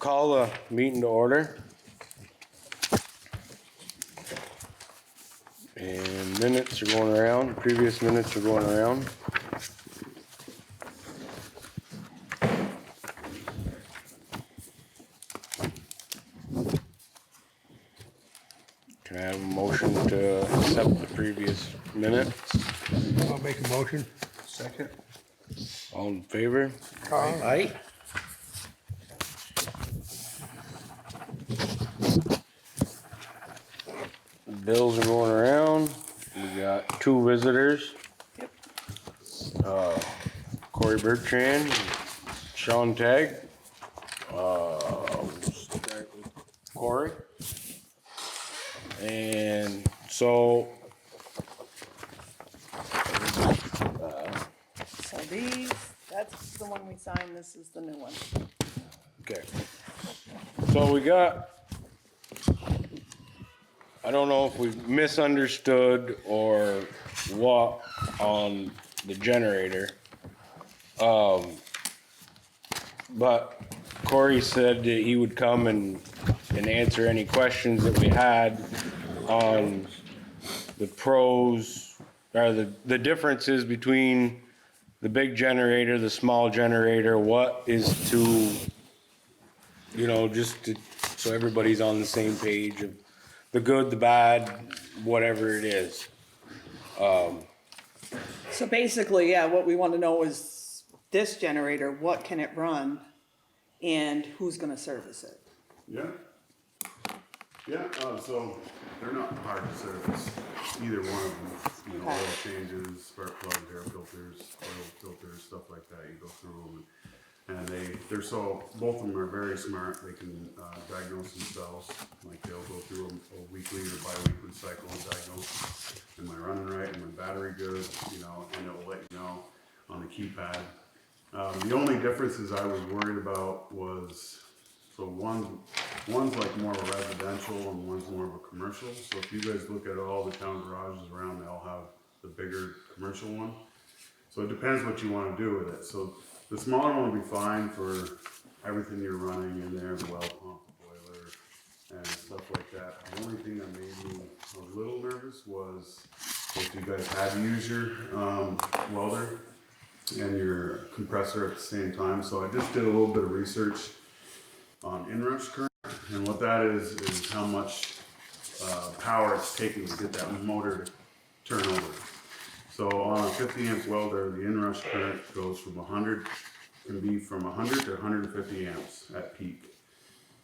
Call the meeting to order. And minutes are going around, previous minutes are going around. Can I have a motion to accept the previous minutes? I'll make a motion. Second. All in favor? Aye. Bills are going around. We got two visitors. Corey Bertrand, Sean Tagg. We'll start with Corey. And so, So these, that's the one we signed, this is the new one. okay. So we got, I don't know if we misunderstood or what on the generator. But Corey said that he would come and answer any questions that we had on the pros, or the differences between the big generator, the small generator, what is to, you know, just to, so everybody's on the same page of the good, the bad, whatever it is. So basically, yeah, what we want to know is this generator, what can it run? And who's gonna service it? Yeah. Yeah, so they're not hard to service, either one of them. You know, oil changes, spark plugs, air filters, oil filters, stuff like that, you go through them. And they're so, both of them are very smart, they can diagnose themselves. Like they'll go through a weekly or bi-weekly cycle and diagnose, am I running right, am my battery good, you know, and it will let you know on the keypad. The only differences I was worried about was, so one's like more of a residential and one's more of a commercial. So if you guys look at all the town garages around, they all have the bigger commercial one. So it depends what you want to do with it. So the smaller one will be fine for everything you're running in there, the well pump, boiler, and stuff like that. The only thing that made me a little nervous was if you guys had to use your welder and your compressor at the same time. So I just did a little bit of research on inrush current, and what that is how much power it's taking to get that motor to turn over. So on a 50 amp welder, the inrush current goes from 100, can be from 100 to 150 amps at peak.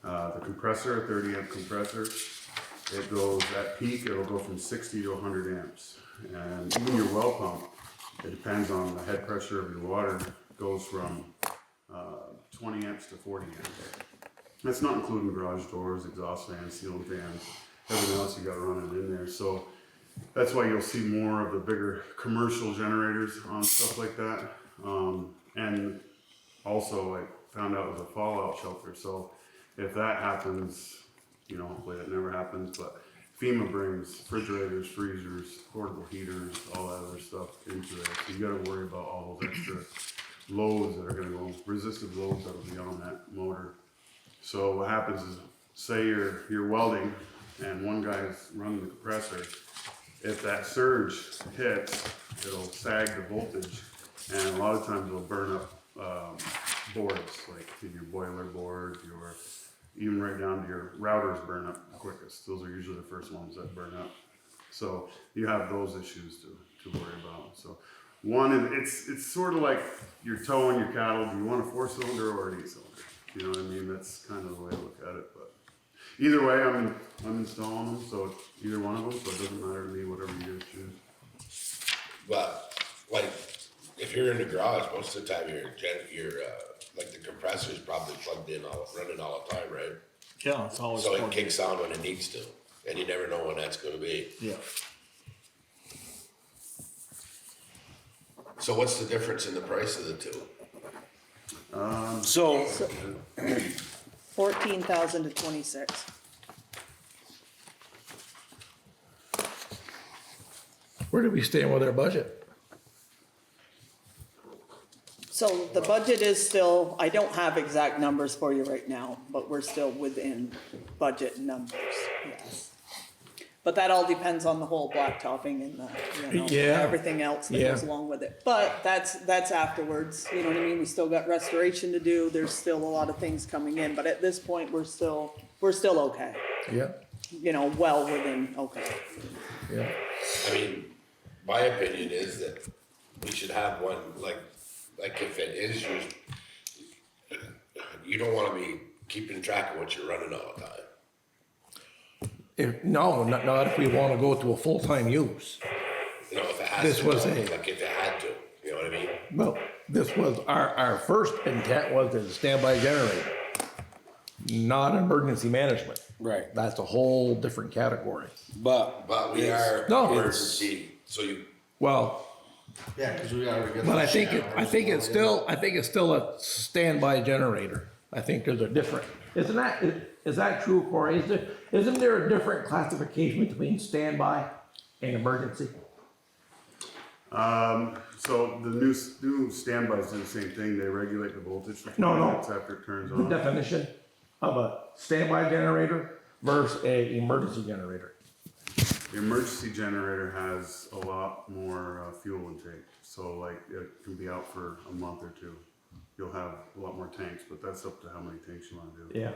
The compressor, a 30 amp compressor, it goes at peak, it'll go from 60 to 100 amps. And even your well pump, it depends on the head pressure of your water, goes from 20 amps to 40 amps. That's not including garage doors, exhaust fans, ceiling fans, everything else you got running in there. So that's why you'll see more of the bigger commercial generators on stuff like that. And also I found out it was a fallout shelter. So if that happens, you know, hopefully that never happens, but FEMA brings refrigerators, freezers, portable heaters, all that other stuff into there. So you gotta worry about all those extra loads that are gonna go, resistive loads that'll be on that motor. So what happens is, say you're welding and one guy's running the compressor, if that surge hits, it'll sag the voltage, and a lot of times it'll burn up boards, like your boiler board, even right down to your routers burn up the quickest. Those are usually the first ones that burn up. So you have those issues to worry about. So one is, it's sort of like you're towing your cattle. Do you want a 4-cylinder or an 8-cylinder? You know what I mean? That's kind of the way I look at it. But either way, I'm installing them, so it's either one of them. So it doesn't matter to me, whatever you guys choose. But like, if you're in the garage, most of the time your like the compressor's probably plugged in, running all the time, right? Yeah, it's always. So it kicks on when it needs to, and you never know when that's going to be. Yeah. So what's the difference in the price of the two? So 14,000 to 26. Where do we stand with our budget? So the budget is still, I don't have exact numbers for you right now, but we're still within budget numbers, yes. But that all depends on the whole blacktopping and the, you know, Yeah. everything else that Yeah. goes along with it. But that's afterwards, you know what I mean? We still got restoration to do, there's still a lot of things coming in, but at this point, we're still okay. Yeah, You know, well within, okay. yeah. I mean, my opinion is that we should have one, like if it is used, you don't wanna be keeping track of what you're running all the time. No, not if we wanna go to a full-time use. You know, if it has This to, was go, a- like if it had to, you know what I mean? Well, this was, our first intent was as a standby generator, not emergency management. Right. That's a whole different category. But We it's- are No. emergency, so you, Well, Yeah, because we already got. but the I think showers it's and still a standby generator. I think there's a different, is that true, Corey? Isn't there a different classification between standby and emergency? So the new standbys do the same thing, they regulate the voltage for 20 No, no. minutes after it turns The on. definition of a standby generator versus a emergency generator. The emergency generator has a lot more fuel intake, so like it can be out for a month or two. You'll have a lot more tanks, but that's up to how many tanks you wanna do. Yeah.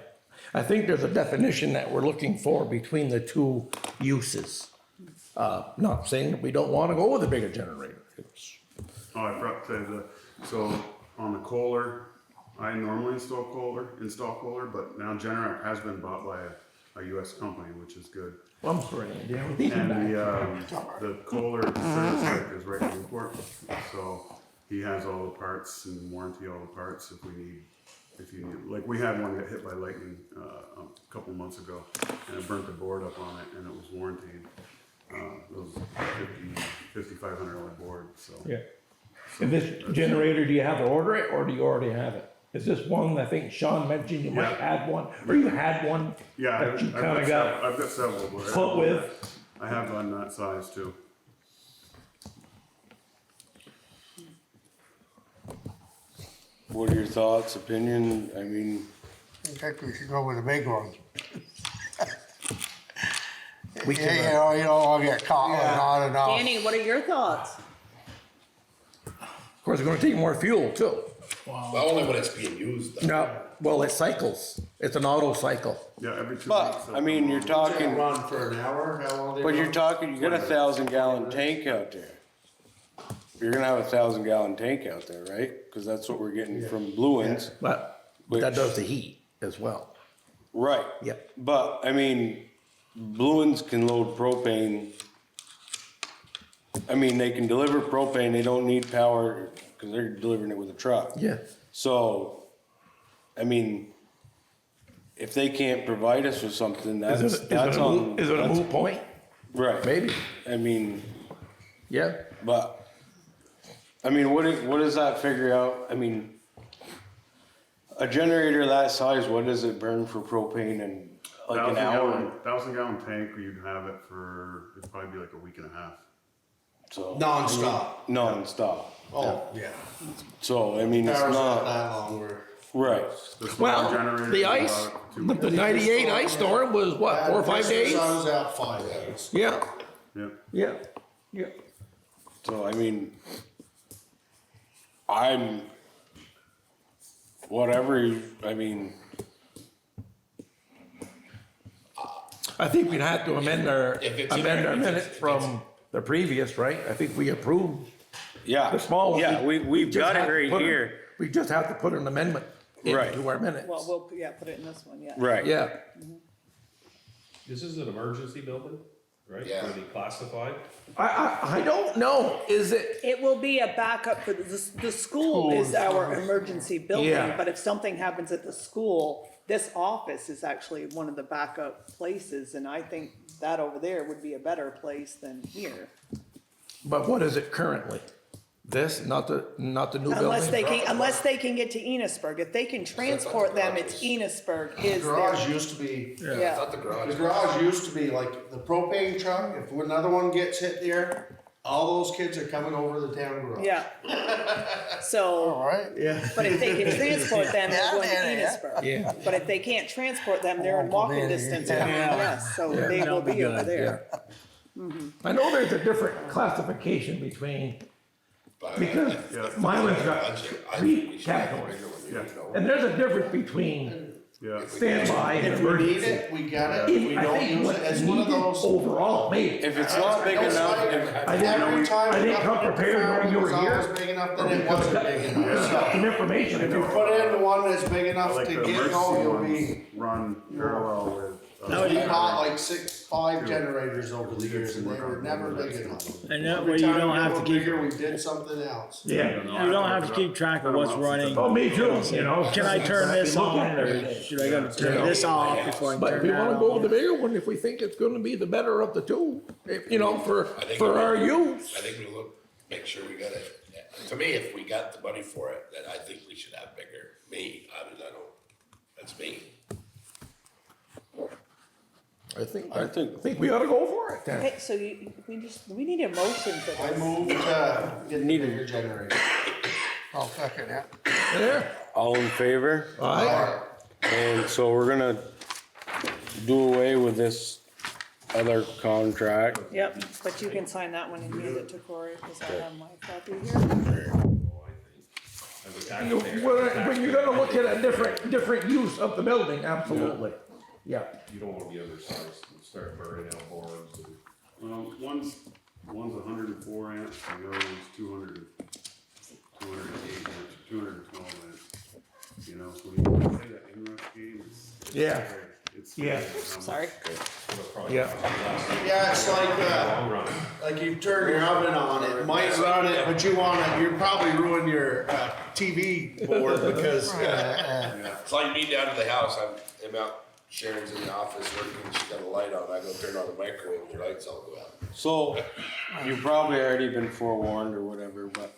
I think there's a definition that we're looking for between the two uses. Not saying that we don't wanna go with a bigger generator. It's- Oh, I forgot to tell you so on the Kohler, I normally install Kohler, but now Generac has been bought by a US company, which is good. Well, I'm sorry, Andy, I'm thinking And back. the Kohler service tech is right in Newport, so he has all the parts and warranty all the parts if you need, like we had one get hit by lightning, a couple months ago, and it burnt the board up on it, and it was warranted. It was $5,500 board, so. Yeah. And this generator, do you have to order it or do you already have it? Is this one, I think Sean mentioned you might Yeah. add one, or you had one? Yeah, That you I've kinda got I've got several. but foot with? I have one that size too. what are your thoughts, opinion? I mean, I think we should go with the big ones. We Yeah, can, you know, I'll get caught with on and off. Danny, what are your thoughts? of course, it's gonna take more fuel too. well, only when it's being used though. No, well, it cycles. It's an auto cycle. Yeah, every 2 weeks. but, I mean, you're talking, Run for an hour, how long they but you're run? talking, you got a 1,000-gallon tank out there. You're gonna have a 1,000-gallon tank out there, right? Cause that's what we're getting from Blue Winds. But that Which- does the heat as well. Right. Yep. But, I mean, Blue Winds can load propane. I mean, they can deliver propane, they don't need power, cause they're delivering it with a truck. Yeah. So, I mean, if they can't provide us with something, Is that's on. it a that's- moot point? Right. Maybe. I mean, Yeah. but, I mean, what does that figure out? I mean, a generator that size, what does it burn for propane in like an hour? 1,000-gallon tank, you'd have it for, it'd probably be like a week and a half. So Non-stop. non-stop. Oh, yeah. So, I mean, it's Power's not not, that long, we're. right. The smaller Well, generator the is ice, about 2 the weeks. 98 ice storm was what, 4 or 5 days? I was out 5 days. Yeah, Yeah. yeah, yeah. So, I mean, I'm, whatever, I mean, I think we'd have to amend our If it's in our- minutes if it's- from the previous, right? I think we approved yeah. the small one. Yeah, we've just got it have to right put here. We just have to put an amendment Right. into our minutes. Well, we'll, yeah, put it in this one, yeah. Right. Yeah, This is an emergency building, right? Yeah. Gonna be classified? I don't know, is it, It will be a backup for the school is our emergency building, Yeah. but if something happens at the school, this office is actually one of the backup places, and I think that over there would be a better place than here. but what is it currently? This, not the new Unless building? unless they can get to Enosburg, if they can transport them, it's Enosburg The is garage their, used to be, I yeah. thought the garage. the garage used to be like the propane truck, if another one gets hit there, All those kids are coming over the town garage. Yeah. So, Alright, yeah. but if they can transport them, they're going to Yeah. Enosburg. Yeah. But if they can't transport them, they're in walking distance coming, yes, so they will be over there. I know there's a different classification between, because my one's got three categories. And there's a difference between Yeah. standby and If we need emergency. it, we got it. If we I don't think use what's it, it's one of needed those. overall, maybe. If it's not big enough, I didn't Every time I we didn't got come it, the prepared farm when you were was always here. big enough that it wasn't big enough. Got some information. If you put in the one that's big I enough like to the get going, you'll emergency be. ones run parallel with. We bought like 5 generators over the years and they were never big enough. And that Every way you time don't we have go to keep, bigger, we did something else. Yeah. you don't have to keep track of what's running. Oh, me too, you know. Can I turn this on, or should I go to turn this off before I But if turn we that wanna go with the on? bigger one, if we think it's gonna be the better of the two, you know, for our use. I think we look, make sure we got it. To me, if we got the money for it, then I think we should have bigger. Me, I mean, I don't, that's me. I think we ought to go for it then. Okay, so we need a motion for I this. moved to get the bigger generator. I'll second that. There, all in favor? aye. And so we're gonna do away with this other contract. Yep, but you can sign that one and hand it to Corey, because I have my copy here. As a taxpayer, When you're gonna look at a different use of the building, absolutely. Yeah. you don't wanna be undersized and start burning out boards and. Well, one's 104 amps, and the other one's 208 amps, 212 amps. You know, so when you play that inrush game, it's Yeah. scary. It's Yeah. scary how much- Sorry. Yeah. Yeah, it's Long run. like you turn your oven on, it might run it, but you'll probably ruin your TV board because. It's like me down to the house, I'm out, Sharon's in the office working, she's got a light on, I go turn on the microwave, and your lights all go out. So, you've probably already been forewarned or whatever, but,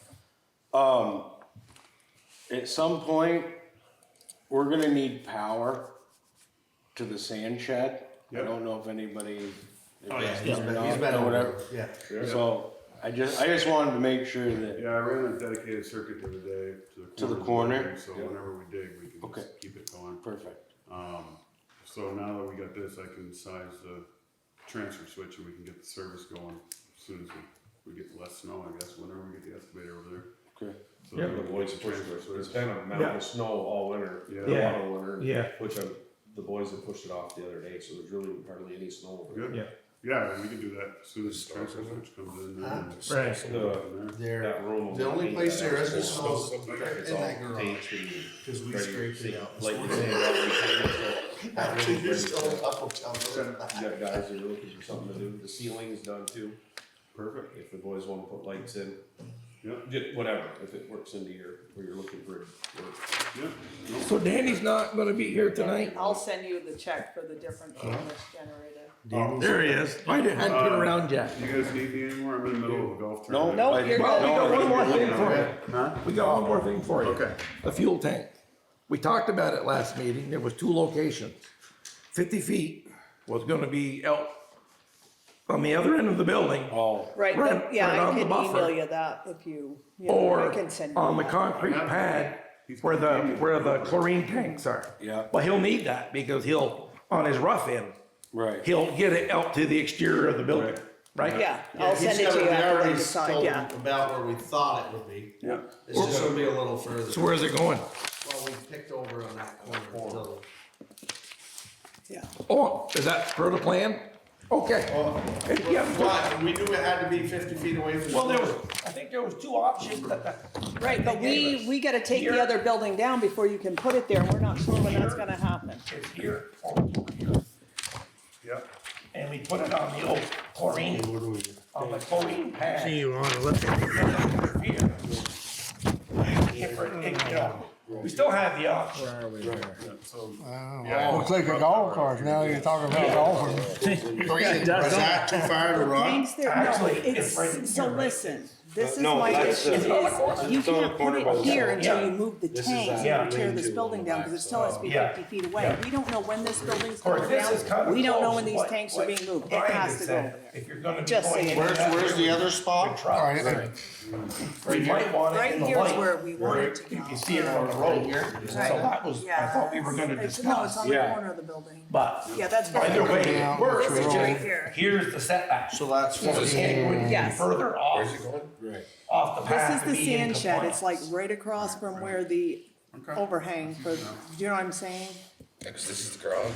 at some point, we're gonna need power to the sand shed. I Yep. don't know if anybody. Oh, yeah, he's he's been or over, whatever. yeah. So, I just wanted to make sure that, Yeah, I ran a dedicated circuit the other day To the of corner? building, So whenever we dig, we can Okay. just keep it going. perfect. So now that we got this, I can size the transfer switch and we can get the service going as soon as we get less snow, I guess, whenever we get the excavator over there. Okay. So Yeah. The boys have pushed it, it's been a mountain Yeah. of snow all winter, Yeah. a Yeah. lot of winter. Yeah. Which the boys have pushed it off the other day, so there's really hardly any snow. over Good. Yeah. Yeah, and we can do that as soon as the transfer switch comes in. Huh? and Right. we'll go from there. That room. The only place there is It's snow all in that garage, taped and because we ready scraped to it out. light the sand out every time, so that Actually, room's there's ready to still a go. couple towns in that. You got guys that are looking for something to do, the ceiling's done too, Perfect. if the boys wanna put lights in, Yep. whatever, if it works into where you're looking for it. Yep. No, So Danny's not gonna be here tonight? I'll send you the check for the difference on this generator. There he is. I hadn't been around yet. You guys need me anymore? I'm in the middle of a golf No, tournament. No, I- you're Well, we got one more thing for you. Huh? We got one more thing for you. Okay. A fuel tank. We talked about it last meeting. There was 2 locations. 50 feet was gonna be out on the other end of the building. Oh, Right, Right- but yeah, right I on the can buffer. email you that if you know, Or I can send you. on the that. concrete pad where the chlorine tanks are. Yeah. But he'll need that because on his rough end, right. he'll get it out to the exterior of the building, right? Yeah, I'll send it to you after we decide, yeah. About where we thought it would be. Yeah. It's just gonna be a little further. So where's it going? Well, we picked over on that corner of the building. Yeah. Oh, is that per the plan? Okay. And yeah, But we knew it had to be 50 feet away from the. well, building. I think there was 2 options. Right, but we gotta take the other building down before you can put it there, and we're not sure when that's gonna happen. It's here, over here. Yep. And we put it on the old chlorine, on the chlorine pad. You wanna look at it? We still have the option. Where are we there? So, Looks like a golf course, now you're talking about golfing. Was that too far to run? Tanks there, no, Actually, it's right in it's, so here, right? listen, This is No, my that's issue, the- is you it's on the can't corner put by it the here wall. until Yeah. you move the This is tanks that and tear lean-to this on building the down, back because it still has to be Yeah. 50 feet away. Yeah. We don't know when this building's Of course, going this is down. kind of We don't know close when to these what- tanks are what being moved. It Brian has had to go said. over there. If you're gonna be Just going saying. in that Where's the area other with spot? trucks, you might want it Right in the here is light where we want where it to you go. can see it from the road. So that was, I thought we were gonna No, it's discuss, on the Yeah. corner of the building. but Yeah, that's. either way it works, This is it's right just, here. here's the setback. So that's So you can't go any Yes. further off, Where's it going? Right. off the This path is to the be in sand shed, compliance. it's like right across from where the overhang for, do you know what I'm saying? Yeah, 'cause this is the garage.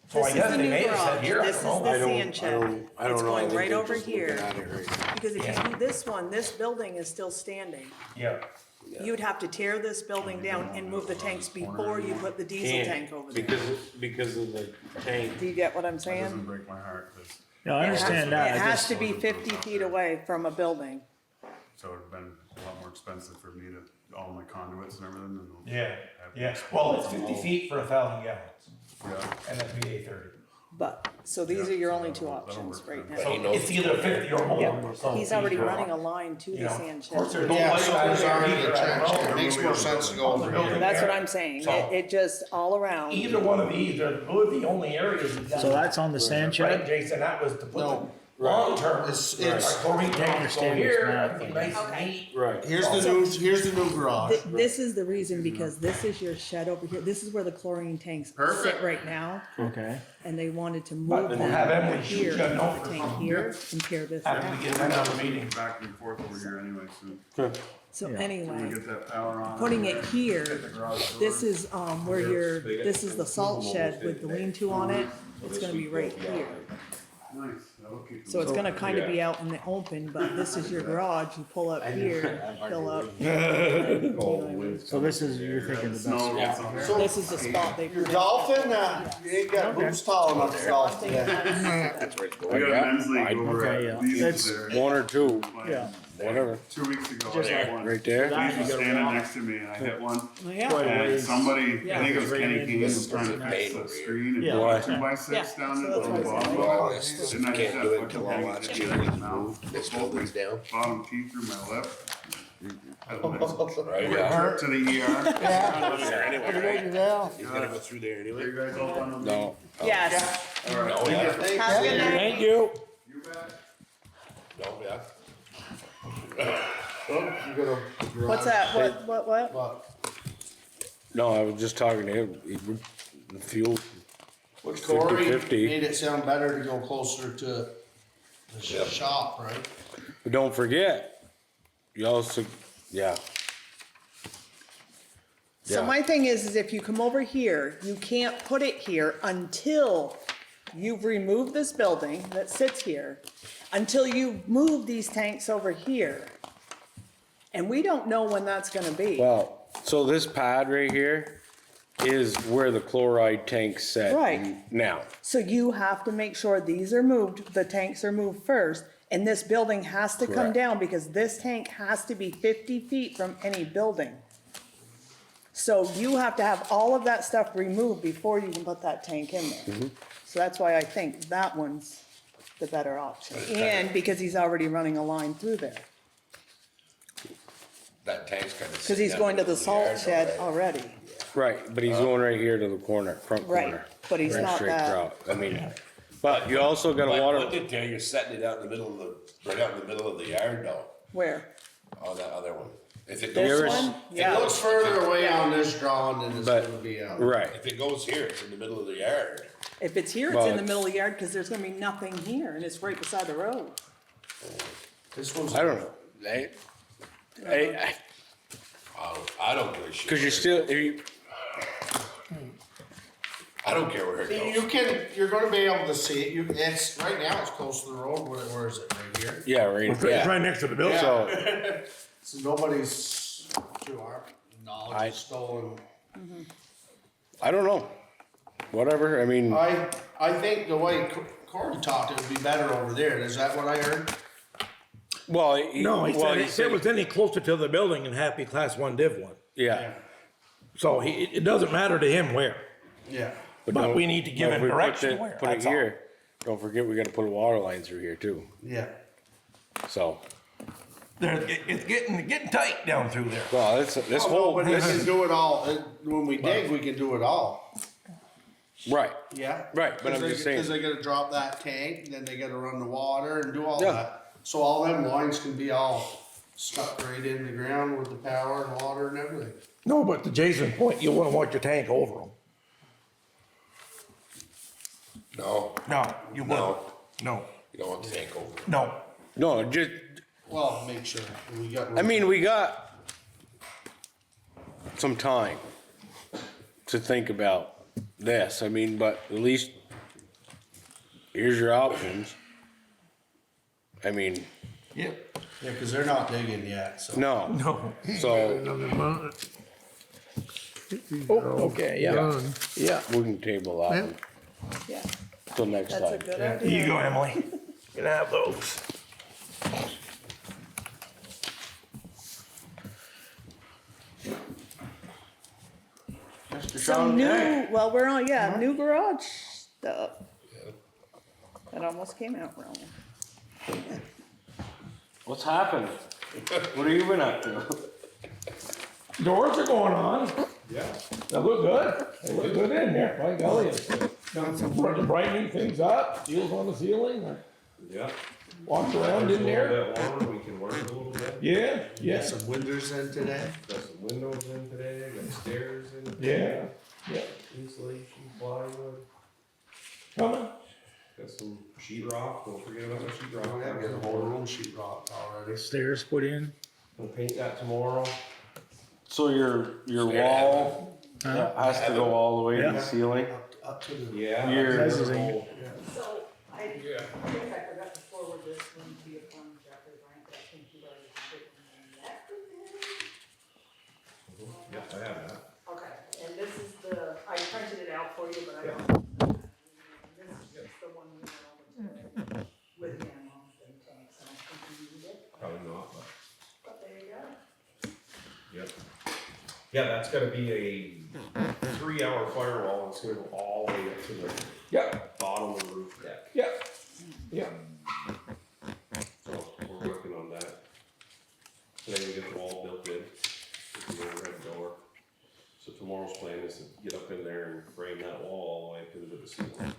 So I This is guess the they new may have said garage. here, I This don't is know. the sand shed. I It's don't know. I going think right they're over just looking here. at it right. Because if you do this one, this building is still standing. Yeah. You'd have to tear this building down and move the tanks before you put the diesel tank over there. Because of the tank. Do you get what I'm That doesn't saying? break my heart, 'cause No, I understand that. It I has just, to be 50 feet away from a building. so it'd been a lot more expensive for me to, all my conduits and everything, and. Yeah, yeah, well, it's 50 feet for 1,000 gallons, Yeah. and that'd be 830. But, so these are your only two That'll options work right then. So now. he knows it's either 50 or more. So He's already running a line to you the know, sand Of course, shed. there's no Yeah, light so out there's there already either, a I don't trench. know. It makes more sense to go over here. That's what I'm saying. So- It just all around. Either one of these are really the only areas. so that's on the sand Right, shed? Jason, that was to put No. the long term. It's- Our chlorine tanks go understand here, it's not- everything nice and neat. Right. Here's the new garage. This is the reason, because this is your shed over here. This is where the chlorine tanks sit Perfect. right now. Okay. And they wanted to But move we'll them have over Emily shoot here, you a put note the or tank something. here and tear this After we down. get another meeting. Back and forth over here anyway soon. So Yeah. We anyway, get that power on. putting it here, The garage door. this is, where your, this is the salt shed with the lean-to on it. It's gonna be right here. Nice, that'll keep them. So it's gonna kinda be out in the open, but this is your garage. You pull up here, fill up. So this is, you're thinking the Snow best. rolls on So This is the spot they. your dolphin, you ain't got boots tall enough for golf today. We got a men's league over Okay, at yeah. Lee's That's- there. One or two, Yeah. whatever. 2 weeks ago, Just I hit like- one. Right there. That- Lee's was standing next to me and I hit one. Yeah. Quite a And ways. somebody, Yeah. I think it was Kenny Right. Keane, was trying to Nice. fix the screen and Yeah. put Why? 2x6 Yeah. down So it that's on what the I bottom. said. Well, this Didn't I hit can't that do it fucking until all thing that's straight in changed. his mouth? This Pulled building's my down. Bottom teeth through my lip. Right, yeah. Hurt to the ER. Yeah. Anyway, right? Yeah. He's gonna go through there Are anyway. you guys all done? No. Yes. No, yeah. Have a good night. Thank you. You bet. No, yeah. What's that? What? But No, I was just talking to him. He would- the fuel, Which Corey 50-50. made it sound better to go closer to the shop, right? but don't forget, you also, yeah. So Yeah. my thing is if you come over here, you can't put it here until you've removed this building that sits here, until you move these tanks over here. And we don't know when that's gonna be. Well, so this pad right here is where the chloride tanks set Right. now. So you have to make sure these are moved, the tanks are moved first, and this building has to come Correct. down because this tank has to be 50 feet from any building. So you have to have all of that stuff removed before you can put that tank in there. So that's why I think that one's the better option. And because he's already running a line through there, That tank's kind of. because he's going to the salt shed already. Right, but he's going right here to the corner, front Right, corner. but he's Right not straight that- through. I mean, but you also got a But water, look at there, you're setting it out in the middle of the, right out in the middle of the yard though, Where? on that other one. If it This goes, one? It Yeah. looks further away on this drawing than it's But- gonna be out. right, if it goes here, it's in the middle of the yard. If it's here, it's Well, in the middle of the yard, because there's gonna be nothing here, and it's right beside the road. This one's. I don't know. I don't give a shit. Cause you're still, I don't care where it goes. You're gonna be able to see it, it's, right now it's close to the road, where is it, right here? yeah, right, It's yeah. right next to the building. So, So nobody's, to our knowledge, I- has stolen. I don't know. Whatever, I mean, I think the way Corey talked, it would be better over there, is that what I heard? well, No, he well, said if it was any closer to the building and happy class 1 div 1. yeah. So it doesn't matter to him where, Yeah. but don't- we need to give if him we put direction it- where, Put it that's all. here, don't forget, we gotta put a water line through here too, Yeah. so. it's getting tight down through there. Well, this Oh, whole, but we can do it all, when we dig, we can do it all. right, Yeah. Right, but I'm just saying- Cause they gotta drop that tank, then they gotta run the water and do all Yeah. that. So all them lines can be all stuck right in the ground with the power and water and everything. No, but to Jason's point, you wouldn't want your tank over them. No, No, you wouldn't. No, you don't want the tank over. no. no, just, Well, make sure, we got. I mean, we got some time to think about this, I mean, but at least here's your options. I mean, Yeah. Yeah, cause they're not digging yet, so. no, No. so Another month. Oh, okay, yeah, Done. yeah. we can table that one Yeah, till next that's a time. good Here idea. you go, Emily. You can have those. Some new, well, we're on, yeah, new garage stuff. That almost came out wrong. What's happening? What have you been up to? Doors are going on. Yeah. They look good. They look good in there. My golly, it's done some brightening things up, seals on the ceiling, or Yeah. walked around in A there. little bit longer, we can work a little bit. Yeah, Got yeah, some windows in today. Got some windows in today, got stairs in. yeah, yeah. Insulation, plywood, Coming. got some sheet rock, don't forget about the sheet rock. Oh, yeah, got a whole room sheet rock already. Stairs put in. We'll paint that tomorrow. So your wall has to go all the way to the ceiling? Up to the. Yeah. Your- that's the whole- So, I guess I forgot to forward this one to you from Jeffrey Bryant, but I think you already have it in that with him. Yep, I have that. Okay, and this is the, I printed it out for you, but I don't. This is just the one we went over to with him on the tanks, and I think you need it, Probably not, but, but there you go. yep. Yeah, that's gonna be a 3-hour firewall, it's gonna go all the way up to the Yeah, bottom of the roof deck. yeah, yeah. So we're working on that. Today we get the wall built in, with the overhead door. So tomorrow's plan is to get up in there and frame that wall all the way up into the ceiling.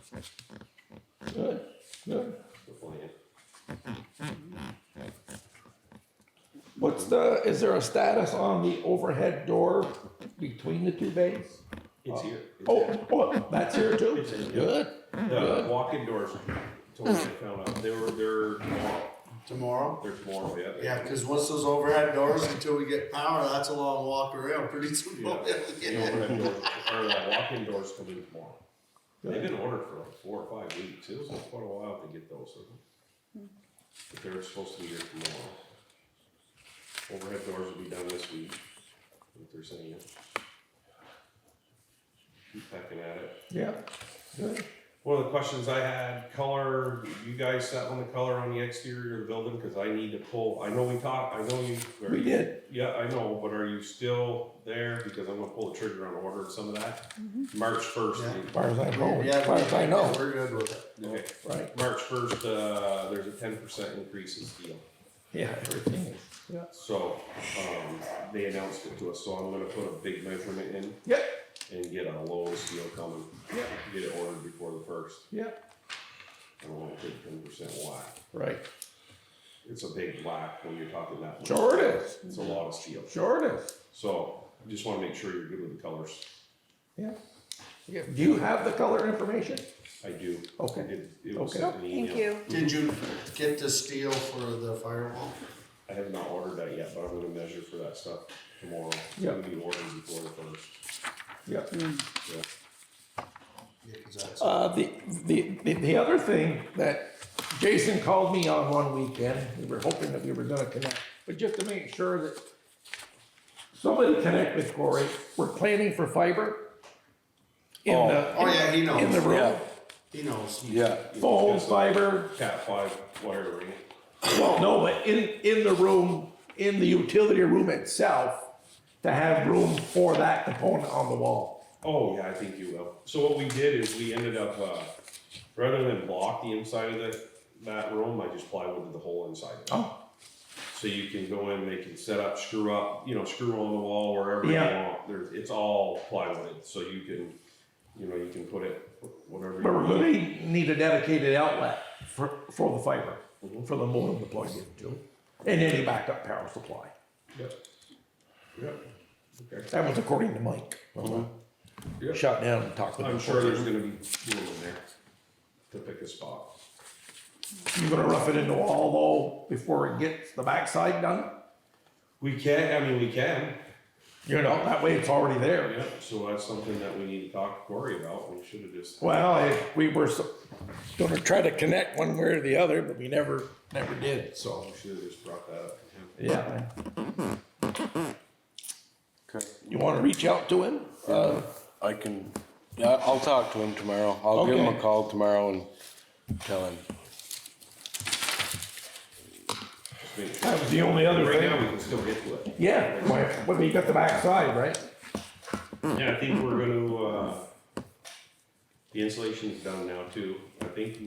Good, good. The plan. What's is there a status on the overhead door between the two bays? It's here. It's Oh, here. oh, that's here too? It's in. Good. The walk-in doors, totally found out, they're tomorrow. Tomorrow? They're tomorrow, yeah. Yeah, cause once those overhead doors, until we get power, that's a long walk around, pretty soon we'll be able to get The in. overhead doors, or the walk-in doors come in tomorrow. They've been ordered for like 4 or 5 weeks, it was quite a while to get those, but they're supposed to be here tomorrow. Overhead doors will be done this week, what they're saying. Keep pecking at it. Yeah, good. One of the questions I had, color, you guys set on the color on the exterior of the building, cause I need to pull, I know we talked, I know you. We did. Yeah, I know, but are you still there, because I'm gonna pull the trigger on ordering some of that, March first. Yeah. As far as I know, Yeah, as far as I know. we're good with it. Okay, Right. March first, there's a 10% increase in steel, Yeah, everything is, yeah. so, they announced it to us, so I'm gonna put a big measurement in Yep, and get a load of steel coming, yep, get it ordered before the first, yep. I don't wanna take 10% whack. Right. It's a big whack when you're talking that much. Sure it is. It's a lot of steel. Sure it is. So, I just wanna make sure you're good with the colors. Yeah. Yeah. Do you have the color information? I do. Okay. It was Okay. sent in an email. Thank you. Did you get the steel for the firewall? I have not ordered that yet, but I'm gonna measure for that stuff tomorrow. It's Yeah. gonna be ordered before the first. Yep. Yeah. Yeah, 'cause that's. The other thing that Jason called me on one weekend, we were hoping that we were gonna connect, but just to make sure that somebody connect with Corey, we're planning for fiber in the. Oh, yeah, he knows. In the room, Yeah. He knows. Yeah, phone, fiber, Cat 5 wire ring. well, no, but in the room, in the utility room itself, to have room for that component on the wall. Oh, yeah, I think you will. So what we did is we ended up, rather than block the inside of that room, I just plywooded the whole inside. Oh, So you can go in, they can set up, screw up, screw on the wall wherever you Yeah. want. It's all plywood, so you can, you can put it whatever you But we're want. gonna need a dedicated outlet for the fiber, for the modem to plug into, and any backup power supply. Yep. Yep. Okay. That was according to Mike. Yep. Shut down and talked with him. I'm sure there's gonna be room in there to pick a spot. You gonna rough it into wall though before it gets the backside done? We can. You know, that way it's already there. Yeah, so that's something that we need to talk to Corey about. We should have just. Well, we were gonna try to connect one way or the other, but we never did, so. We should have just brought that up to him. Yeah. Okay. You wanna reach out to him? I can, yeah, I'll talk to him tomorrow. I'll give him a Okay. call tomorrow and tell him. That was the only other Right now, thing. we can still get to it. Yeah, well, you got the backside, right? Yeah, I think we're gonna, the insulation's done now too. I think,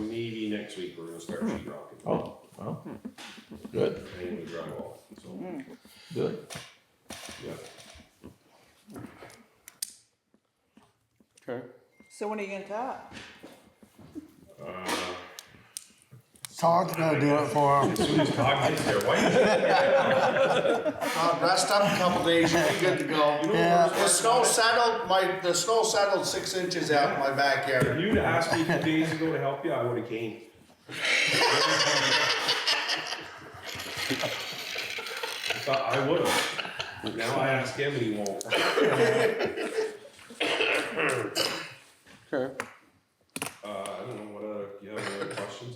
maybe next week we're gonna start sheet rocking. Oh, well, good, And the drywall, so, good. yeah. Okay. So when are you gonna talk? Todd's gonna do it for him. As soon as Todd gets there, why? Rest up a couple days, you'll be good to go. Yeah. The snow settled 6 inches out in my If backyard. you'd asked me 2 days ago to help you, I would've came. I thought I would've. Now I ask him and he won't. Okay. I don't know, what other, you have any other questions?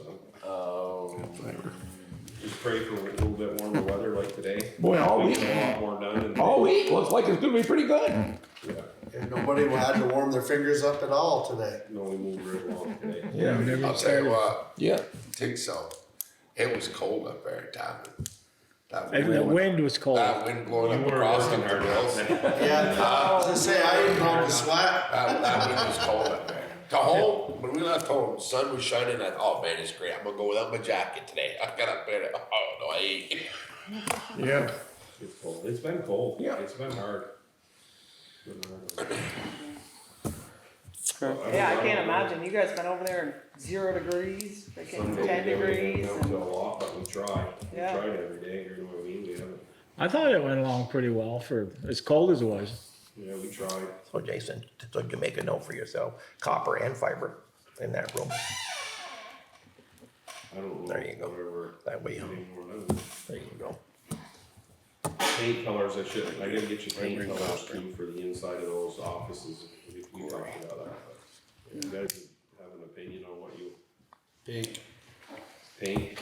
Just pray for a little bit warmer weather like today. Boy, all week, A lot more done and. all week, looks like it's gonna be pretty good. Yeah, And nobody had to warm their fingers up at all today. no, we moved right along today. Yeah. I'll tell you what, Yeah. think so. It was cold up there, Tom. That And the wind was cold. That wind blowing You up were across the working hard hills. enough. Yeah, I was gonna say, I didn't know the sweat. That wind was cold up there. To home, when we left home, the sun was shining. I thought, oh man, it's great. I'm gonna go without my jacket today. I got up there. Oh no, I ain't. Yeah. It's cold, it's been cold. Yeah. It's been hard. Yeah, I can't imagine. You guys been over there in 0 degrees, like Some 10 days we degrees. don't do a lot, but we try. We Yeah. tried every day, you know what I mean? We haven't, I thought it went along pretty well for as cold as it was. yeah, we tried. So Jason, so you make a note for yourself, copper and fiber in that room. I don't know. There you go. Whatever. That way, there you go. Paint colors, I gotta get you paint colors too for the inside of those offices. We talked about that, but you guys have an opinion on what you paint, okay?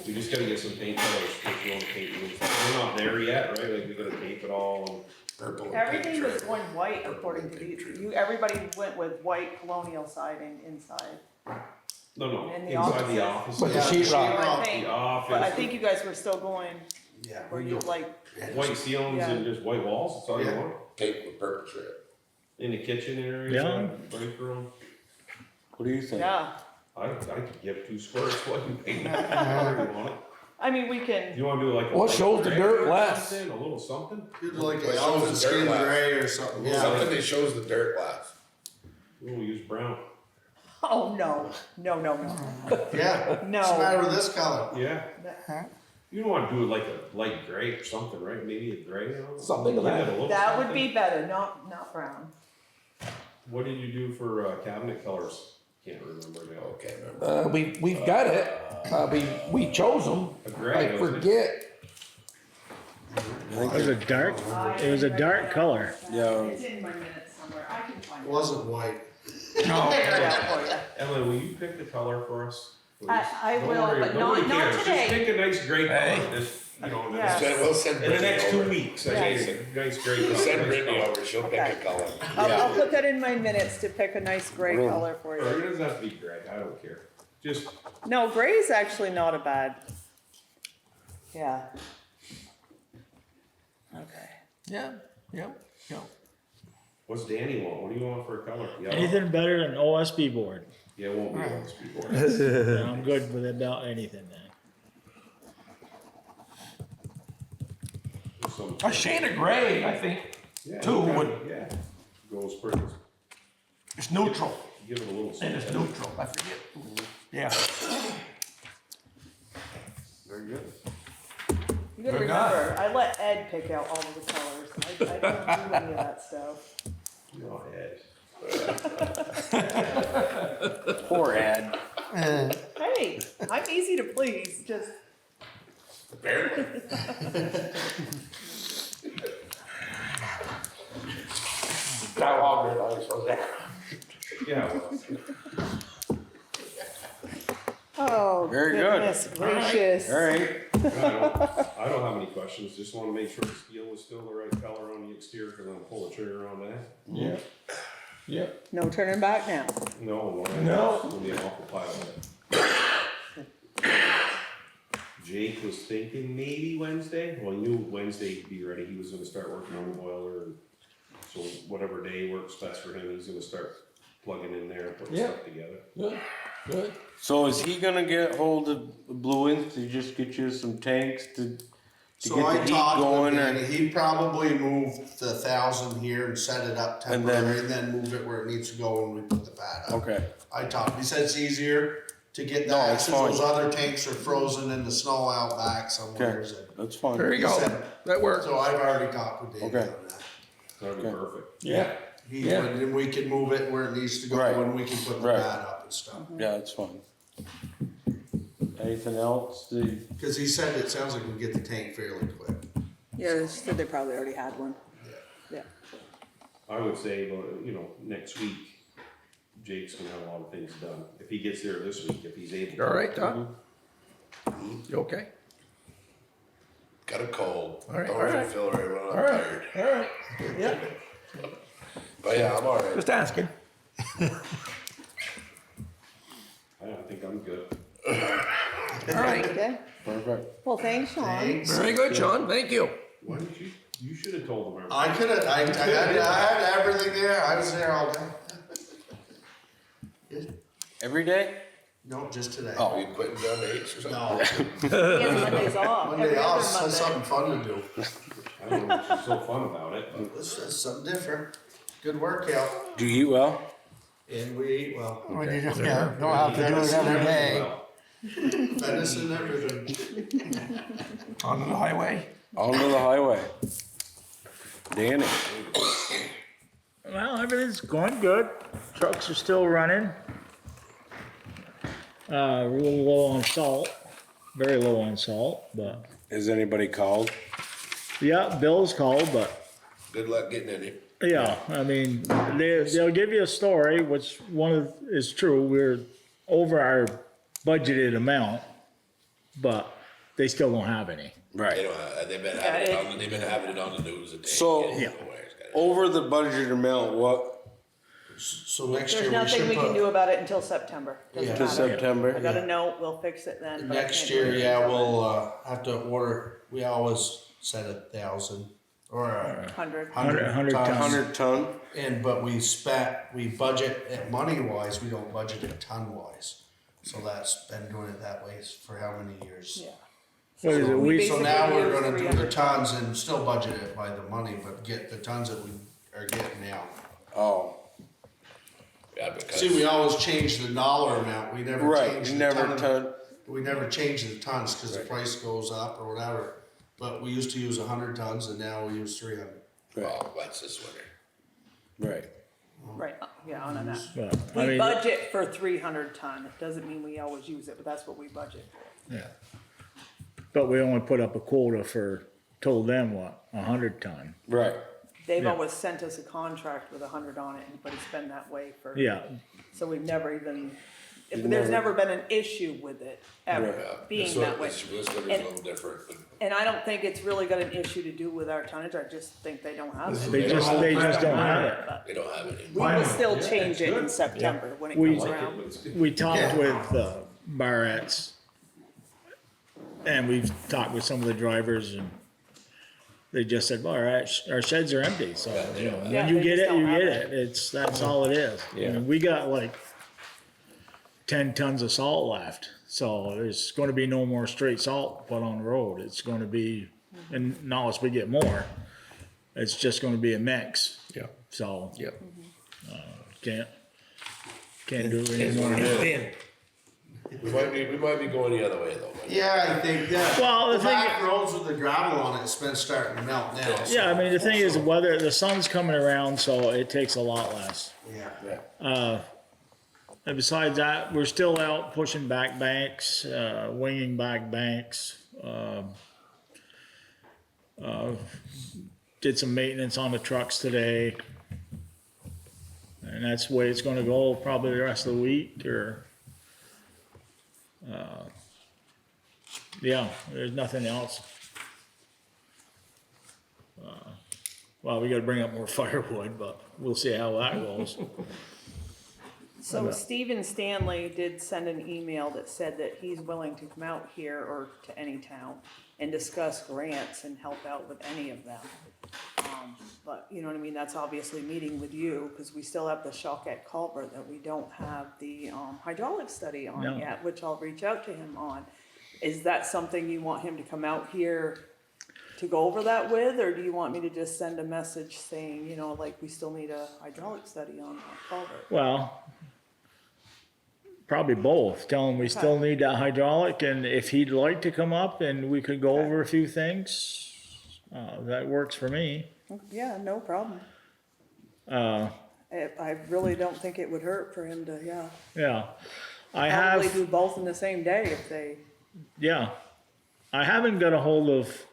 We just gotta get some paint colors, if you wanna paint the inside. We're not there yet, right? Like, we gotta tape it all Purple and Everything pink, was right? going white according to you, everybody went with white colonial siding inside. no, In the inside the offices? office. But the Yeah, sheetrock, I think, The office. but I think you guys were still going, Yeah. where you like, White ceilings and just white walls, that's all you Yeah. want? Paint with purple strip. In the kitchen area, Yeah. break room. What do you think? yeah. I could give 2 squares what you paint that, however you want it. I mean, we can, You wanna do like a. What light shows the gray dirt or less? something, a little something? You'd like Well, an it shows elephant the skin dirt gray or something, yeah. Something that shows the dirt glass. We'll use brown. oh, no. Yeah. No. What's the matter with this color? Yeah. Huh? You don't wanna do it like a light gray or something, right? Maybe a gray, you know? Something of Give that. it a little That would something. be better, not brown. What did you do for cabinet colors? Can't remember now. Okay, remember. we've got it, we chose them, A gray, I wasn't it? forget. It was a dark color. Yeah. It's in my minutes somewhere, I can find It it. wasn't white. No, Yeah, for you. Ellen, will you pick the color for us? please? I Don't will, worry, but nobody not cares. today. Just pick a nice gray color, Hey. just, you know, in the Yeah. next- We'll send in the Brittany next 2 over. weeks, I Yes. need a nice gray color. We'll send nice Brittany color. over, she'll pick Okay. a color. I'll put that in my minutes to pick a nice gray Room. color for Or you. it doesn't have to be gray, I don't care. Just, No, gray is actually not a bad. Yeah. Okay. yeah, yeah. what's Danny want? What do you want for a color? Yellow? Anything better than OSB board. Yeah, it won't be on this before. I'm good with about anything then. some. A shade of gray, I think, Yeah, too, kinda- would, Yeah, goes pretty, it's neutral, give it a little. and it's something. neutral, I forget. Yeah, Very good. You gotta Good God. remember, I let Ed pick out all of the colors. I don't do any of that stuff. No, Ed. Poor Ed. Hey, I'm easy to please, just, Apparently. that longer than I was there. Yeah, well, oh, Very good. goodness gracious. All right. I don't have any questions, just wanna make sure the steel is still the right color on the exterior, cause I'm gonna pull the trigger on that. Yeah, yeah. No turning back now. No. No. It's gonna be an awful pile of it. Jake was thinking maybe Wednesday, well, he knew Wednesday he'd be ready, he was gonna start working on the boiler, and so whatever day works best for him, he's gonna start plugging in there and putting Yeah. stuff together. Good, good. So is he gonna get hold of Blue Ink to just get you some tanks to So get I the heat talked going, with or? him, he'd probably move the 1,000 here and set it up And then- temporary, and then move it where it needs to go when we put the pad up. Okay, I talked, he said it's easier to get No, that, it's since those fine. other tanks are frozen in the snow out back somewhere. okay, So- that's fine. There you go, said- that works. So I've already talked with Dave Okay. on that. That'd be Okay. perfect. Yeah, He, Yeah. and we can move it where it needs to go, Right. and we can put the Right. pad up and stuff. Yeah, that's fine. Anything else? Cause he said it sounds like we get the tank fairly quick. Yeah, they said they probably already had one. Yeah. I would say, next week, Jake's gonna have a lot of things done, if he gets there this week, if he's able. you all right, Tom? You okay? Got a cold. All right, Don't all really right. feel right when I'm All right, tired. all right, yeah, But yeah, I'm alright. just asking. I think I'm good. All right, Okay, Perfect. well, thanks, Sean. Thanks. very good, Sean, thank you. Why didn't you should have told him everything. I could've, I had everything there, I was there all day. Every day? No, just today. Are you quitting down to H or something? No, He has Mondays off, Monday every off, other so Monday. something fun to do. I don't know what's so fun about it, but This is something different, good workout, Do you eat well? and we eat well, When you just, yeah, don't have to do it every day. well, venison, everything. On the highway? Onto the highway. Danny? Well, everything's going good. Trucks are still running. We're a little low on salt, very low on salt, but Has anybody called? yeah, Bill's called, but Good luck getting in here. yeah, I mean, they'll give you a story, which is true. We're over our budgeted amount, but they still don't have any. They Right. don't have, they've been having it on the news. That they So- ain't Yeah. getting nowhere. It's gotta- Over the budget amount, what, So next year There's we nothing should we can do put, about it until September. Doesn't Yeah. to matter. September? I got a note, we'll fix it then. but I next can't do year, anything yeah, till we'll, have to order, we always said 1,000, or then. 100. 100 tons. tons. 100 ton? And, but we budget it money wise, we don't budget it ton wise. So that's been doing it that way for how many years? Yeah. What is it? We We, So basically now we're use gonna do the 300 tons and still budget it by the money, but get the tons that we are getting now. Oh, Yeah, because. See, we always change the dollar amount, we never right, change the never ton. ton. We never change the tons, cause the price goes up or whatever. But we used to use 100 tons and now we use 300. Well, that's this winter. Right. Right, yeah, on and that. but, I We mean, budget for 300 ton. It doesn't mean we always use it, but that's what we budget for. yeah. But we only put up a quota for, told them what, 100 ton. Right. They've Yeah. always sent us a contract with 100 on it, but it's been that way for. Yeah, So we've never even, You've there's never- never been an issue with it, ever, Yeah. being This that way. winter's a little different, but And I don't think it's really got an issue to do with our tonnage, I just think they don't have it. they just don't have it. But they don't have any. we will still change it in September when it We- comes I like it, around. but it's good. We talked with Barrett's, and we've talked with some of the drivers, and they just said, well, our sheds are empty, so, you know, Yeah, when you they get just it, you don't get have it. That's all it is. I Yeah. mean, we got like 10 tons of salt left, so there's gonna be no more straight salt put on the road. It's gonna be And now as we get more, it's just gonna be a mix. Yeah. So, Yep. can't do any more than that. We might be going the other way though. but- Yeah, I think that. Well, the thing- back roads with the gravel on it's been starting to melt now. so- Yeah, I mean, the thing is, the sun's coming around, so it takes a lot less. Yeah. And besides that, we're still out pushing back banks, winging back banks. Did some maintenance on the trucks today. And that's the way it's gonna go probably the rest of the week, or, yeah, there's nothing else. Well, we gotta bring up more firewood, but we'll see how that goes. So Stephen Stanley did send an email that said that he's willing to come out here or to any town and discuss grants and help out with any of them. But you know what I mean, that's obviously meeting with you, because we still have the Shawkette culvert that we don't have the hydraulic study No. on yet, which I'll reach out to him on. Is that something you want him to come out here to go over that with, or do you want me to just send a message saying, you know, like, we still need a hydraulic study on that culvert? Well, probably both. Tell him we still need that hydraulic, and if he'd like to come up and we could go Okay. over a few things, that works for me. Yeah, no problem. Uh, I really don't think it would hurt for him to, yeah, yeah. I probably have, do both in the same day if they, yeah. I haven't got a hold of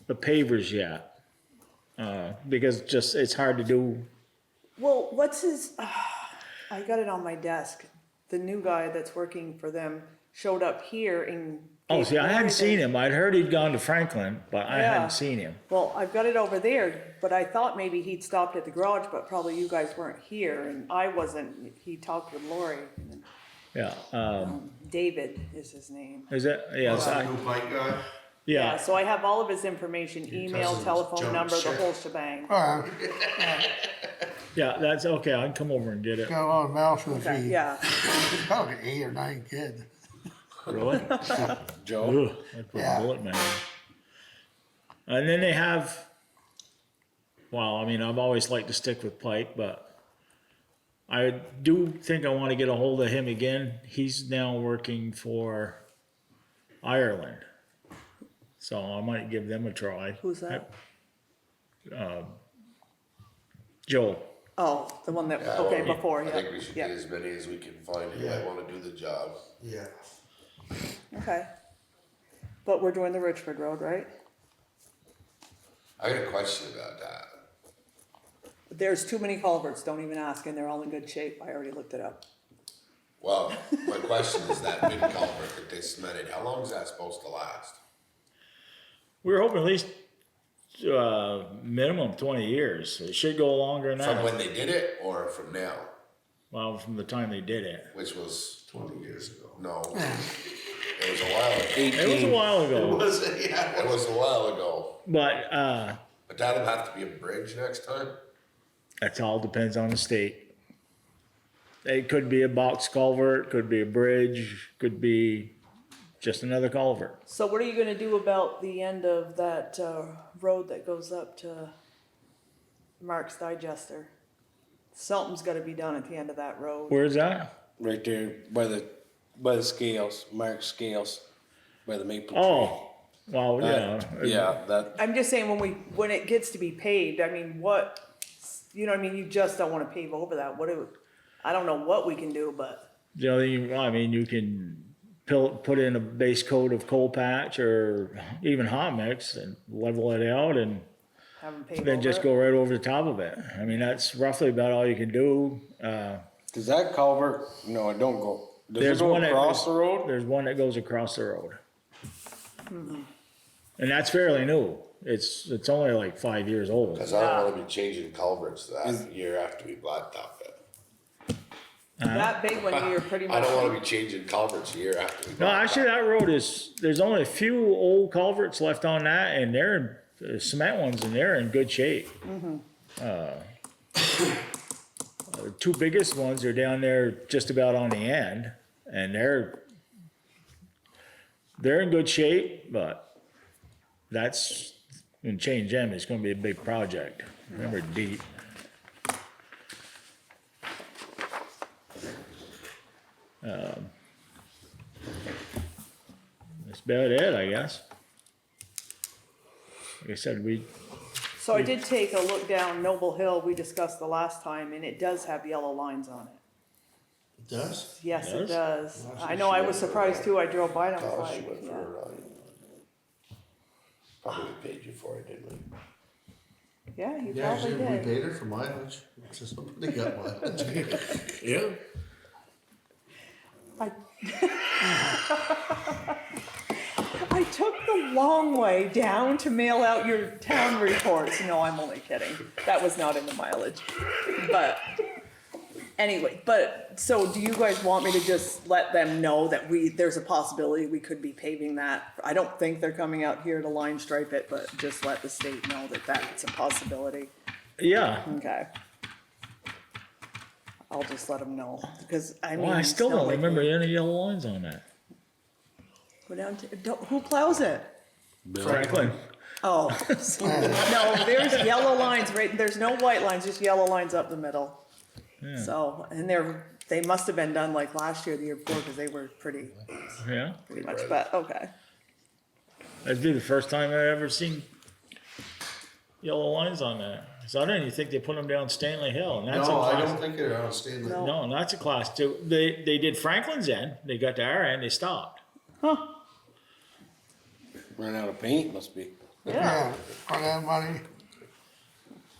the pavers yet, because just, it's hard to do. well, what's his, I got it on my desk. The new guy that's working for them showed up here and. Oh, see, I hadn't seen him. I'd heard he'd gone to Franklin, but I Yeah. hadn't seen him. Well, I've got it over there, but I thought maybe he'd stopped at the garage, but probably you guys weren't here and I wasn't. He talked with Lori. And, Yeah, David is his name. is it? Yes, That's a new bike guy. yeah. So I have all of his information, email, cousin's telephone junk number, the ship. whole shebang. Yeah, that's okay. I can come over and get it. Got a lot of mouths for the Okay, feed. yeah. Probably 8 or 9 kids. Really? Joe? Ugh, I put Yeah. bullet man. And then they have, well, I mean, I've always liked to stick with Pike, but I do think I want to get a hold of him again. He's now working for Ireland. So I might give them a try. Who's that? Joe. Oh, the one that, Yeah, okay, well, before, I yeah. think we should Yeah. get as many as we can find who might wanna do the job. Yeah. Okay. But we're doing the Richford Road, right? I got a question about that. There's too many culverts, don't even ask, and they're all in good shape. I already looked it up. Well, my question is that big culvert that they cemented, how long is that supposed to last? We were hoping at least minimum 20 years. It should go longer than From that. when they did it or from now? Well, from the time they did it. Which was, 20 years ago. no, it was a while ago. It was a while ago. Was it? Yeah. It was a while ago. But But that'll have to be a bridge next time? that all depends on the state. It could be a box culvert, could be a bridge, could be just another culvert. So what are you gonna do about the end of that, road that goes up to Mark's Digester? Something's gotta be done at the end of that road. Where's that? Right there by the scales, Mark's scales, by the maple tree. Oh, well, yeah. Yeah, that, I'm just saying, when it gets to be paved, I mean, what, you know what I mean, you just don't wanna pave over that. I don't know what we can do, but, You know, I mean, you can put in a base coat of coal patch or even hot mix and level it out and have them pave over then just it. go right over the top of it. I mean, that's roughly about all you can do. does that culvert, no, it don't go, does There's it go one that across goes- the road? There's one that goes across the road. And that's fairly new. It's only like 5 years old. Cause I don't wanna be changing culverts that year after we blacktop it. That big one, you're pretty I much. don't wanna be changing culverts a year after we blacktop. No, actually, that road there's only a few old culverts left on that, and they're cement ones, and they're in good shape. The two biggest ones are down there just about on the end, and they're in good shape, but that's, and change them, it's gonna be a big project. Remember deep. That's about it, I guess. Like I said, So I did take a look down Noble Hill, we discussed the last time, and it does have yellow lines on it. It does? Yes, it Does? does. Well, I know, I was surprised too, I drove by and I was Oh, she like, went for yeah. a ride. Probably paid you for it, didn't we? Yeah, you Yeah, probably actually, we did. paid her for mileage, which is somebody got mileage. Yeah. I took the long way down to mail out your town reports. No, I'm only kidding. That was not in the mileage. But anyway, so do you guys want me to just let them know that there's a possibility we could be paving that? I don't think they're coming out here to line stripe it, but just let the state know that that's a possibility. yeah, Okay. I'll just let them know, because I mean. well, I it's still not don't like remember we- any yellow lines on that. Go down to, who plows it? Franklin. Oh, no, there's yellow lines, right, there's no white lines, just yellow lines up the middle. So, and they must have been done like last year, the year before, because they were pretty Yeah, much, but, okay. that'd be the first time I ever seen yellow lines on that. So I don't even think they put them down Stanley Hill, and that's a No, I class. don't think they're on Stanley. No. No, and that's a class two. They did Franklin's end. They got to our end. They stopped. Ran out of paint, must be. Yeah, for that money,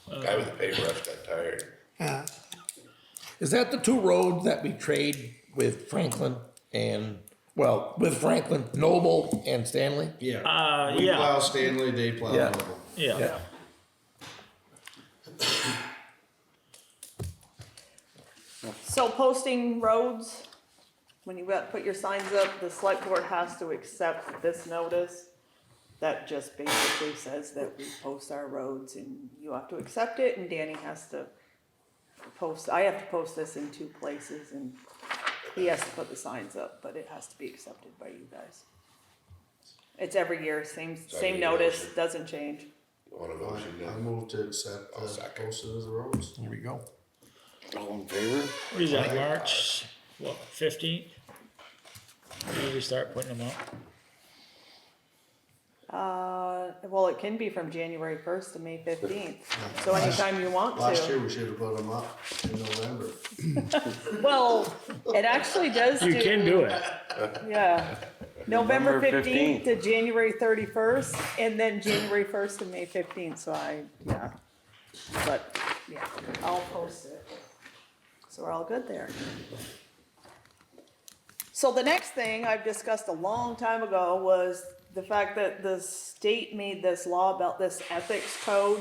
Guy with the paintbrush got tired. yeah. Is that the two roads that we trade with Franklin and, well, with Franklin, Noble and Stanley? Yeah. We Yeah. plow Stanley, they plow Yeah. Noble. Yeah. So posting roads, when you put your signs up, the select board has to accept this notice. That just basically says that we post our roads and you have to accept it, and Danny has to post, I have to post this in 2 places, and he has to put the signs up, but it has to be accepted by you guys. It's every year, same need a notice, motion. doesn't change. You want a motion I then? move to accept I'll the second. posting of the roads. Here we go. All in favor? What is that, March, what, 15th? Maybe start putting them up. Well, it can be from January 1st to May 15th, so anytime you want to. Last year, we should have put them up in November. Well, it actually does You can do it. Yeah. November November 15th to January 31st, and then January 1st to May 15th, so yeah. But, yeah, I'll post it. So we're all good there. So the next thing I've discussed a long time ago was the fact that the state made this law about this ethics code.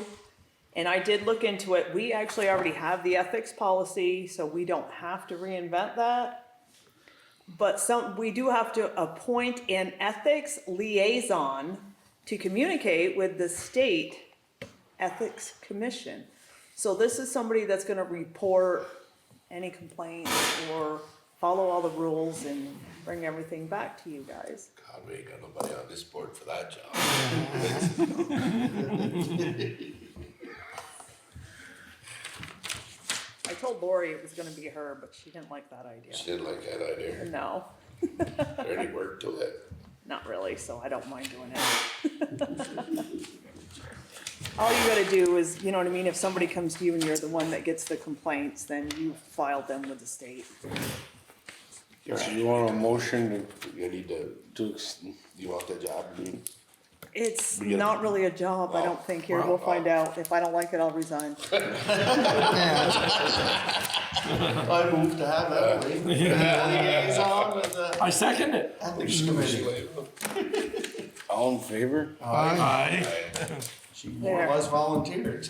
And I did look into it. We actually already have the ethics policy, so we don't have to reinvent that. But we do have to appoint an ethics liaison to communicate with the state ethics commission. So this is somebody that's gonna report any complaints or follow all the rules and bring everything back to you guys. God, we ain't got nobody on this board for that job. I told Lori it was gonna be her, but she didn't like that idea. She didn't like that idea. No, There any work to it? not really, so I don't mind doing it. All you gotta do is, you know what I mean, if somebody comes to you and you're the one that gets the complaints, then you file them with the state. So you want a motion You need to, you want that job, Dean? It's Yeah. not really a job, I don't think, here, we'll find out. If I don't like it, I'll resign. I move to have Emily liaison with the I second it. ethics committee. all in favor? Aye. She more or less volunteered.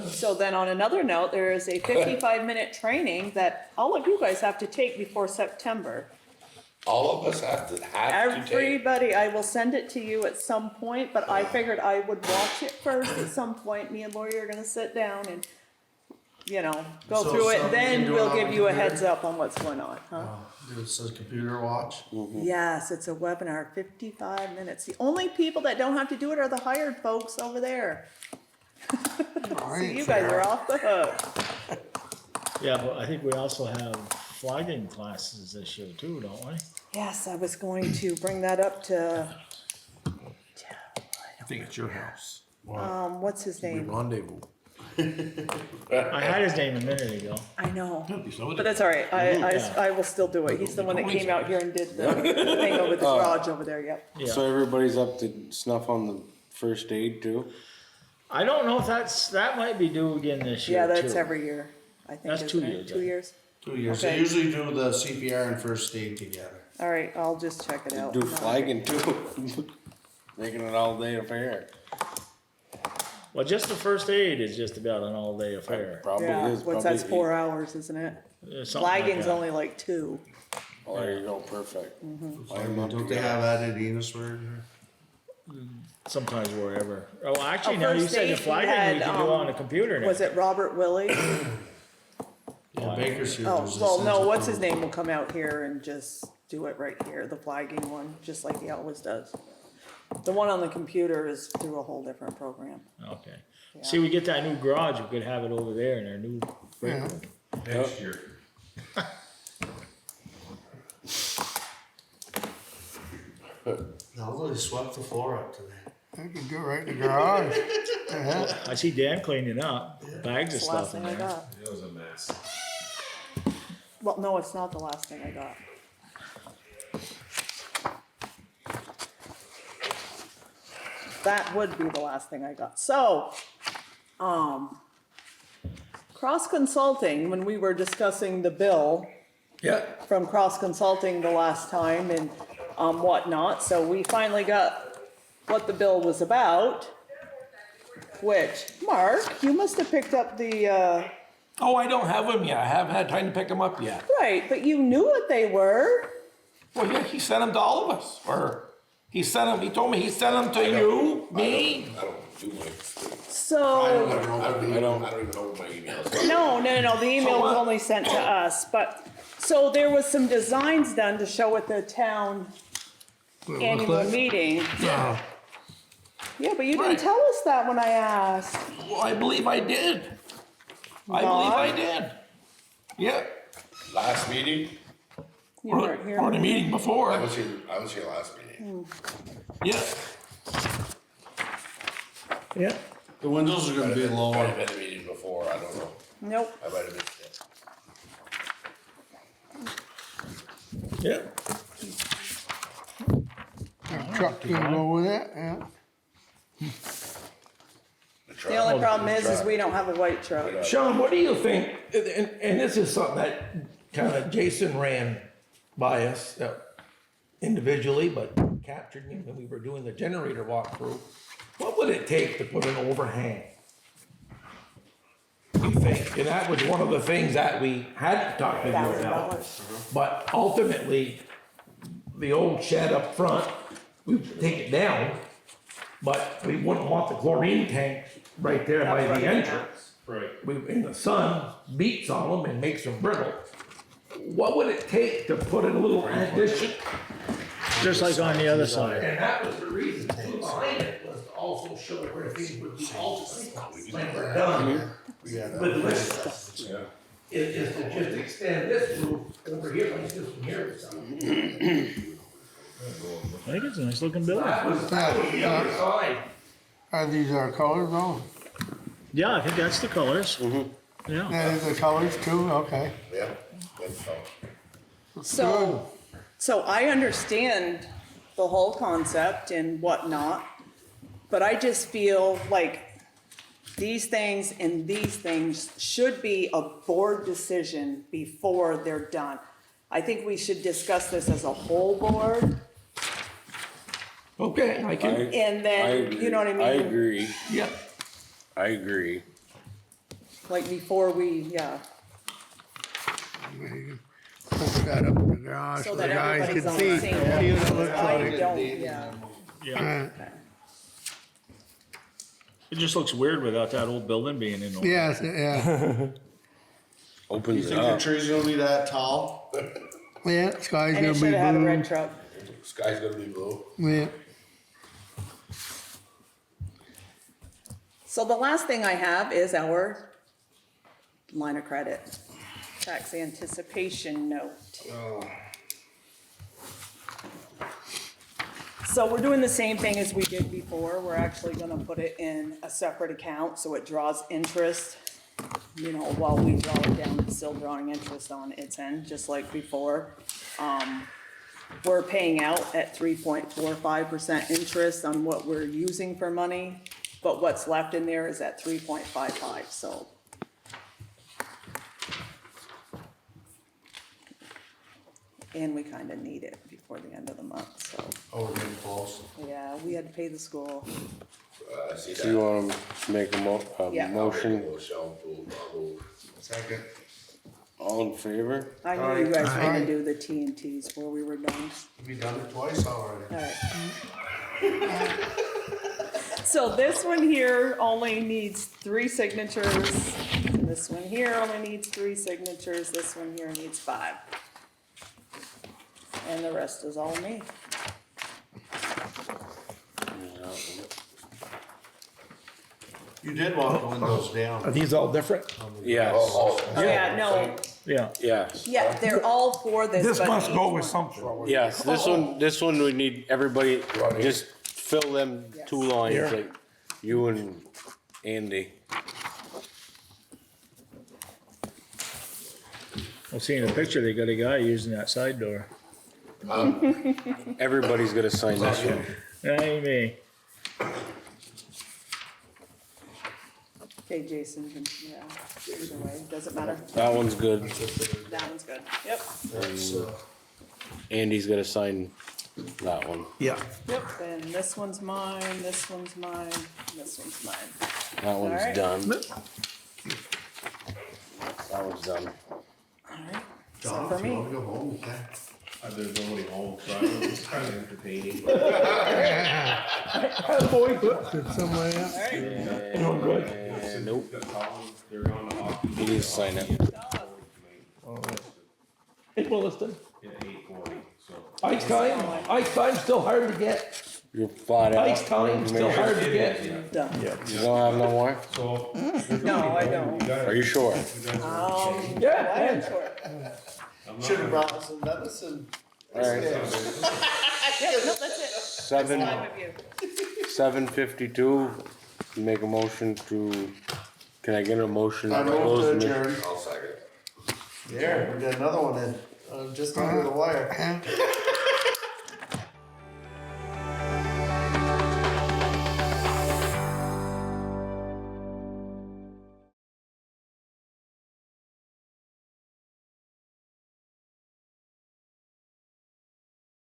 So then on another note, there is a 55-minute training that all of you guys have to take before September. All of us have to take. Everybody, I will send it to you at some point, but I figured I would watch it first at some point. Me and Lori are gonna sit down and you know, go So through it, something we can then do we'll on give the you a computer? heads up on what's going on, huh? It says computer watch. Yes, it's a webinar, 55 minutes. The only people that don't have to do it are the hired folks over there. So you guys are off the hook. Yeah, but I think we also have flagging classes this year too, don't we? Yes, I was going to bring that up to, I think it's your house. what's his name? Rendezvous. I had his name a minute ago. I know, Somebody- but that's all right. Yeah. I will still do it. He's the one that came out here and did the thing over the garage over there, yep. Yeah. So everybody's up to snuff on the first aid too? I don't know if that might be due again this year Yeah, too. that's every year, I think, That's 2 isn't it? years, I 2 think. years? 2 years. Okay. They usually do the CPR and first aid together. All right, I'll just check it out. Do flagging too? Making it all day affair. Well, just the first aid is just about an all-day affair. Probably Yeah, is. what's probably that's 4 hours, isn't it? Something like Flagging's that. only like 2. Oh, there you go, perfect. Line 'em up Don't they together. have that in Enosburg? Sometimes wherever. Oh, actually, Oh, now you first said aid, the we flagging had, we can do on a computer now. Was it Robert Willie? Yeah, Bakersfield. Oh, there's a well, no, central what's his group. name will come out here and just do it right here, the flagging one, just like he always does. The one on the computer is through a whole different program. Okay. See, we get that new garage, we could have it over there in our new break Yeah. room. Next year. No, they swept the floor up today. You can do it right in the garage. Yeah. I see Dan cleaning up, bags of It's the last stuff in thing I there. got. It was a mess. Well, no, it's not the last thing I got. That would be the last thing I got. So, Cross Consulting, when we were discussing the bill Yeah, from Cross Consulting the last time and whatnot, so we finally got what the bill was about, which, Mark, you must have picked up the, oh, I don't have them yet, I haven't had time to pick them up yet. right, but you knew what they were. Well, yeah, he sent them to all of us, or he sent them, he told me he sent them to you, me. I don't do my, So. I don't even know what my emails. No, the email was what? only sent to us, but, so there was some designs done to show at the town annual meeting. Yeah. Yeah, but you didn't Right. tell us that when I asked. Well, I believe I did. I believe I did. Yeah, Last meeting, You weren't here. or the meeting before, I was here last meeting. yeah. Yeah. The windows are gonna be Might lower. have been a meeting before, I don't know, Nope, I might have missed it. Yeah. Truck can go with it, yeah. the only problem is we don't have a white truck. Sean, what do you think, and this is something that kind of Jason ran by us individually, but captured me when we were doing the generator walkthrough. What would it take to put an overhang? You think, and that was one of the things that we hadn't talked to you about. $1,000. But ultimately, the old shed up front, we would take it down, but we wouldn't want the chlorine tank right there by the entrance. Right. We, in the sun, beats on them and makes them brittle. What would it take to put in a little addition? Just like on the other side. And that was the reason behind it, was to also show where things would be altered when we're done with the rest of stuff. Yeah. Is to just extend this roof over here like this one here or something. I think it's a nice looking building. That was the other side. Are these our colors though? Yeah, I think that's the colors. Yeah. That is the colors too, okay. Yeah, that's all. So I understand the whole concept and whatnot, but I just feel like these things and these things should be a board decision before they're done. I think we should discuss this as a whole board, Okay, I can, and then, you know what I mean? I agree, yeah. I agree. Like before we, yeah, Put that up in the garage so so that the guys everybody's can on see, the see same what page. it looks I like. don't, yeah. Yeah. Uh, It just looks weird without that old building being in there. Yes, yeah. You opens it think your up. tree's gonna be that tall? Yeah, sky's And gonna it be should have had a red blue. truck. Sky's gonna be blue. Yeah, So the last thing I have is our line of credit, tax anticipation note. So we're doing the same thing as we did before. We're actually gonna put it in a separate account so it draws interest. You know, while we draw it down, it's still drawing interest on its end, just like before. We're paying out at 3.45% interest on what we're using for money, but what's left in there is at 3.55, so. And we kinda need it before the end of the month, so, Oh, we're getting close. yeah, we had to pay the school. I see So you that. wanna make a Yeah. motion? Little shelf full, I'll move. Second. All in favor? I knew you guys were Aye. gonna do the TNTs before we were done. We done it twice already. Alright. So this one here only needs 3 signatures, and this one here only needs 3 signatures, this one here needs 5. And the rest is all me. You did want the windows Are down. these all different? Yes, Oh, yeah, no, Yeah, yes, yeah, they're all for this, This but must each go with one- something. yes, this one we need everybody, just fill them 2 lines, Here. like you and Andy. well, seeing the picture, they got a guy using that side door. Everybody's gonna sign this one. That ain't me. Okay, Jason, yeah, either way, doesn't matter, That one's good. that one's good, yep, That's, Andy's gonna sign that one. Yeah. yep, then this one's mine, this one's mine, this one's mine. That one's Alright. done. That one's done. Alright, so John, for if you me, wanna go home, you can. There's nobody home, so I don't know, it's kind of entertaining. Boy, did somebody else? doing good. Nope, They're on the hockey. he needs to sign it. In Williston. Yeah, 8:40, so. Ice time still hard to get. You're flat out. Ice time still hard to get. done. You don't have no more? So. No, I don't. Are you sure? Yeah, I am sure. Should've brought some medicine. Alright, Yep, no, that's it. 7:52, make a motion to, can I get a motion? I to moved close to the meeting? adjourn. I'll second. There, we got another one in, just under the wire.